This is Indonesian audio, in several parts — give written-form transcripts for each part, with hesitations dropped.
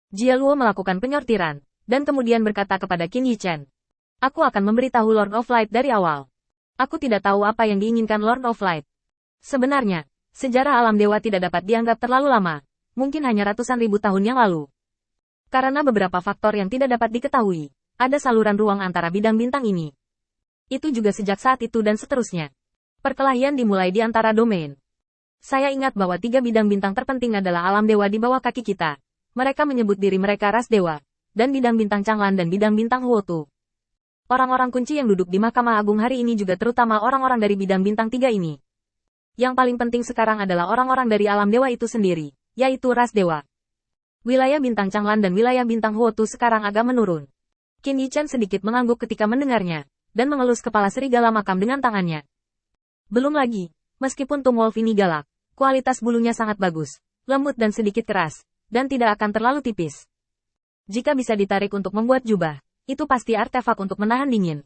Jia Luo melakukan penyortiran, dan kemudian berkata kepada Qin Yichen. Aku akan memberitahu Lord of Light dari awal. Aku tidak tahu apa yang diinginkan Lord of Light. Sebenarnya, sejarah alam dewa tidak dapat dianggap terlalu lama, mungkin hanya ratusan ribu tahun yang lalu. Karena beberapa faktor yang tidak dapat diketahui, ada saluran ruang antara bidang bintang ini. Itu juga sejak saat itu dan seterusnya. Perkelahian dimulai di antara domain. Saya ingat bahwa 3 bidang bintang terpenting adalah alam dewa di bawah kaki kita. Mereka menyebut diri mereka ras dewa, dan bidang bintang Changlan dan bidang bintang Huotu. Orang-orang kunci yang duduk di Mahkamah Agung hari ini juga terutama orang-orang dari bidang bintang 3 ini. Yang paling penting sekarang adalah orang-orang dari alam dewa itu sendiri, yaitu ras dewa. Wilayah bintang Changlan dan wilayah bintang Huotu sekarang agak menurun. Qin Yichen sedikit mengangguk ketika mendengarnya, dan mengelus kepala serigala makam dengan tangannya. Belum lagi, meskipun Tum Wolf ini galak, kualitas bulunya sangat bagus, lembut dan sedikit keras, dan tidak akan terlalu tipis. Jika bisa ditarik untuk membuat jubah, itu pasti artefak untuk menahan dingin.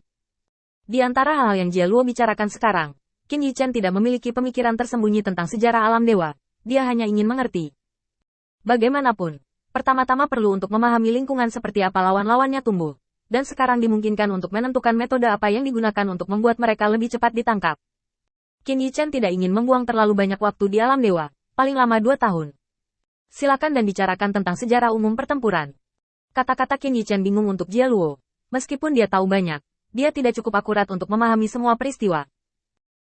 Di antara hal yang Jia Luo bicarakan sekarang, Qin Yichen tidak memiliki pemikiran tersembunyi tentang sejarah alam dewa, dia hanya ingin mengerti. Bagaimanapun, pertama-tama perlu untuk memahami lingkungan seperti apa lawan-lawannya tumbuh, dan sekarang dimungkinkan untuk menentukan metode apa yang digunakan untuk membuat mereka lebih cepat ditangkap. Qin Yichen tidak ingin membuang terlalu banyak waktu di alam dewa, paling lama 2 tahun. Silakan dan bicarakan tentang sejarah umum pertempuran. Kata-kata Qin Yichen bingung untuk Jia Luo. Meskipun dia tahu banyak, dia tidak cukup akurat untuk memahami semua peristiwa.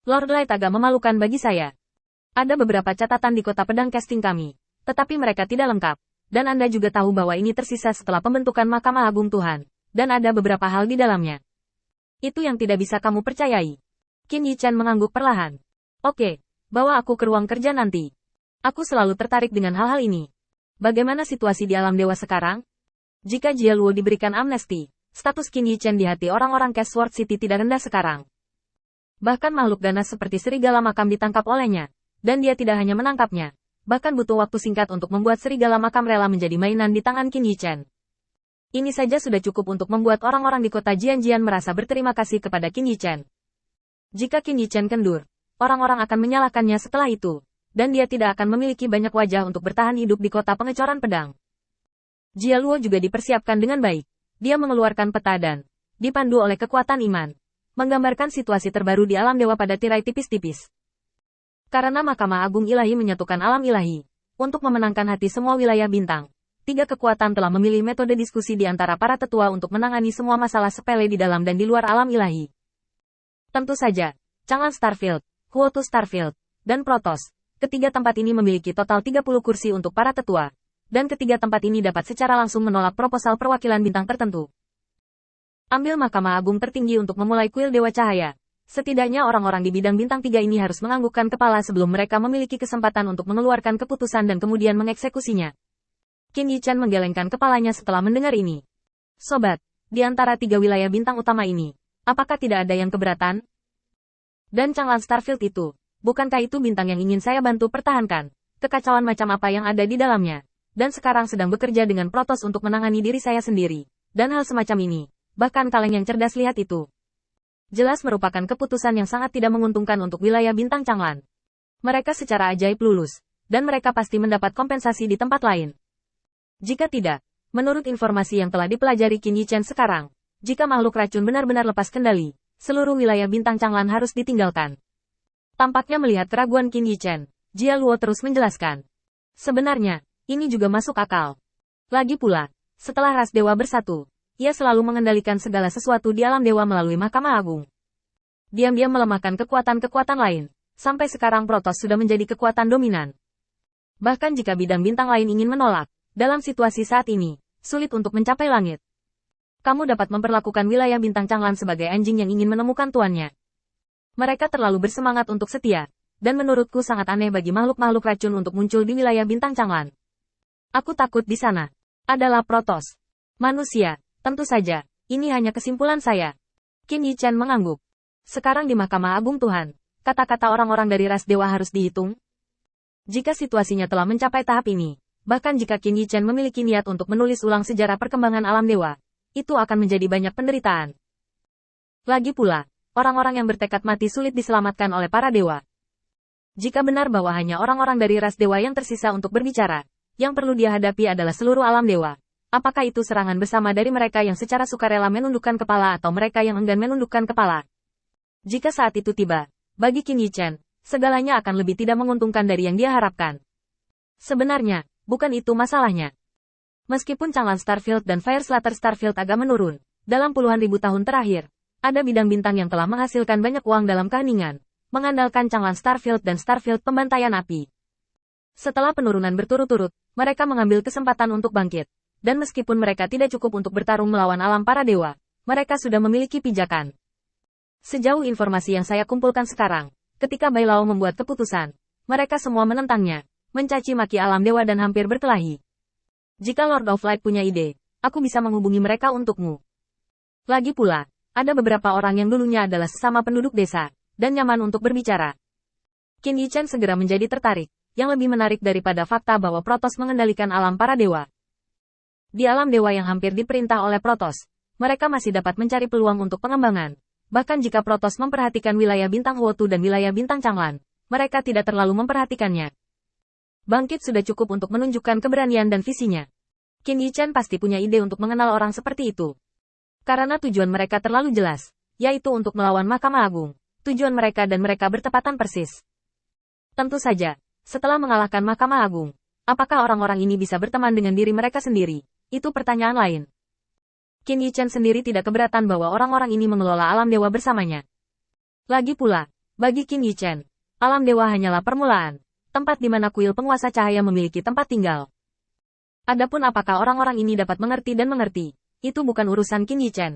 Lord Light agak memalukan bagi saya. Ada beberapa catatan di kota pedang casting kami, tetapi mereka tidak lengkap, dan Anda juga tahu bahwa ini tersisa setelah pembentukan Mahkamah Agung Tuhan, dan ada beberapa hal di dalamnya. Itu yang tidak bisa kamu percayai. Qin Yichen mengangguk perlahan. Oke, bawa aku ke ruang kerja nanti. Aku selalu tertarik dengan hal-hal ini. Bagaimana situasi di alam dewa sekarang? Jika Jia Luo diberikan amnesti, status Qin Yichen di hati orang-orang Cashword City tidak rendah sekarang. Bahkan makhluk ganas seperti serigala makam ditangkap olehnya, dan dia tidak hanya menangkapnya, bahkan butuh waktu singkat untuk membuat serigala makam rela menjadi mainan di tangan Qin Yichen. Ini saja sudah cukup untuk membuat orang-orang di kota Jianjian merasa berterima kasih kepada Qin Yichen. Jika Qin Yichen kendur, orang-orang akan menyalahkannya setelah itu, dan dia tidak akan memiliki banyak wajah untuk bertahan hidup di kota pengecoran pedang. Jia Luo juga dipersiapkan dengan baik. Dia mengeluarkan peta dan, dipandu oleh kekuatan iman, menggambarkan situasi terbaru di alam dewa pada tirai tipis-tipis. Karena Mahkamah Agung Ilahi menyatukan alam ilahi, untuk memenangkan hati semua wilayah bintang, 3 kekuatan telah memilih metode diskusi di antara para tetua untuk menangani semua masalah sepele di dalam dan di luar alam ilahi. Tentu saja, Changlan Starfield, Huotu Starfield, dan Protoss, ketiga tempat ini memiliki total 30 kursi untuk para tetua, dan ketiga tempat ini dapat secara langsung menolak proposal perwakilan bintang tertentu. Ambil Mahkamah Agung tertinggi untuk memulai kuil Dewa Cahaya. Setidaknya orang-orang di bidang bintang 3 ini harus menganggukkan kepala sebelum mereka memiliki kesempatan untuk mengeluarkan keputusan dan kemudian mengeksekusinya. Qin Yichen menggelengkan kepalanya setelah mendengar ini. Sobat, di antara 3 wilayah bintang utama ini, apakah tidak ada yang keberatan? Dan Changlan Starfield itu, bukankah itu bintang yang ingin saya bantu pertahankan? Kekacauan macam apa yang ada di dalamnya? Dan sekarang sedang bekerja dengan Protoss untuk menangani diri saya sendiri. Dan hal semacam ini, bahkan kaleng yang cerdas lihat itu. Jelas merupakan keputusan yang sangat tidak menguntungkan untuk wilayah bintang Changlan. Mereka secara ajaib lulus, dan mereka pasti mendapat kompensasi di tempat lain. Jika tidak, menurut informasi yang telah dipelajari Qin Yichen sekarang, jika makhluk racun benar-benar lepas kendali, seluruh wilayah bintang Changlan harus ditinggalkan. Tampaknya melihat keraguan Qin Yichen, Jia Luo terus menjelaskan. Sebenarnya, ini juga masuk akal. Lagi pula, setelah ras dewa bersatu, ia selalu mengendalikan segala sesuatu di alam dewa melalui Mahkamah Agung. Diam-diam melemahkan kekuatan-kekuatan lain, sampai sekarang Protoss sudah menjadi kekuatan dominan. Bahkan jika bidang bintang lain ingin menolak, dalam situasi saat ini, sulit untuk mencapai langit. Kamu dapat memperlakukan wilayah bintang Changlan sebagai anjing yang ingin menemukan tuannya. Mereka terlalu bersemangat untuk setia, dan menurutku sangat aneh bagi makhluk-makhluk racun untuk muncul di wilayah bintang Changlan. Aku takut di sana adalah Protoss. Manusia. Tentu saja, ini hanya kesimpulan saya. Qin Yichen mengangguk. Sekarang di Mahkamah Agung Tuhan, kata-kata orang-orang dari ras dewa harus dihitung. Jika situasinya telah mencapai tahap ini, bahkan jika Qin Yichen memiliki niat untuk menulis ulang sejarah perkembangan alam dewa, itu akan menjadi banyak penderitaan. Lagi pula, orang-orang yang bertekad mati sulit diselamatkan oleh para dewa. Jika benar bahwa hanya orang-orang dari ras dewa yang tersisa untuk berbicara, Yang perlu dia hadapi adalah seluruh alam dewa. Apakah itu serangan bersama dari mereka yang secara sukarela menundukkan kepala atau mereka yang enggan menundukkan kepala? Jika saat itu tiba, bagi Qin Yichen, segalanya akan lebih tidak menguntungkan dari yang dia harapkan. Sebenarnya, bukan itu masalahnya. Meskipun Changlan Starfield dan Fire Slater Starfield agak menurun, dalam puluhan ribu tahun terakhir, ada bidang bintang yang telah menghasilkan banyak uang dalam keheningan, mengandalkan Changlan Starfield dan Starfield pembantaian api. Setelah penurunan berturut-turut, mereka mengambil kesempatan untuk bangkit. Dan meskipun mereka tidak cukup untuk bertarung melawan alam para dewa, mereka sudah memiliki pijakan. Sejauh informasi yang saya kumpulkan sekarang, ketika Bai Lao membuat keputusan, mereka semua menentangnya, mencaci maki alam dewa dan hampir berkelahi. Jika Lord of Light punya ide, aku bisa menghubungi mereka untukmu. Lagi pula, ada beberapa orang yang dulunya adalah sesama penduduk desa, dan nyaman untuk berbicara. Qin Yichen segera menjadi tertarik, yang lebih menarik daripada fakta bahwa Protoss mengendalikan alam para dewa. Di alam dewa yang hampir diperintah oleh Protoss, mereka masih dapat mencari peluang untuk pengembangan. Bahkan jika Protoss memperhatikan wilayah bintang Wotu dan wilayah bintang Changlan, mereka tidak terlalu memperhatikannya. Bangkit sudah cukup untuk menunjukkan keberanian dan visinya. Qin Yichen pasti punya ide untuk mengenal orang seperti itu. Karena tujuan mereka terlalu jelas, yaitu untuk melawan Mahkamah Agung. Tujuan mereka dan mereka bertepatan persis. Tentu saja, setelah mengalahkan Mahkamah Agung, apakah orang-orang ini bisa berteman dengan diri mereka sendiri? Itu pertanyaan lain. Qin Yichen sendiri tidak keberatan bahwa orang-orang ini mengelola alam dewa bersamanya. Lagi pula, bagi Qin Yichen, alam dewa hanyalah permulaan. Tempat di mana kuil penguasa cahaya memiliki tempat tinggal. Adapun apakah orang-orang ini dapat mengerti dan mengerti, itu bukan urusan Qin Yichen.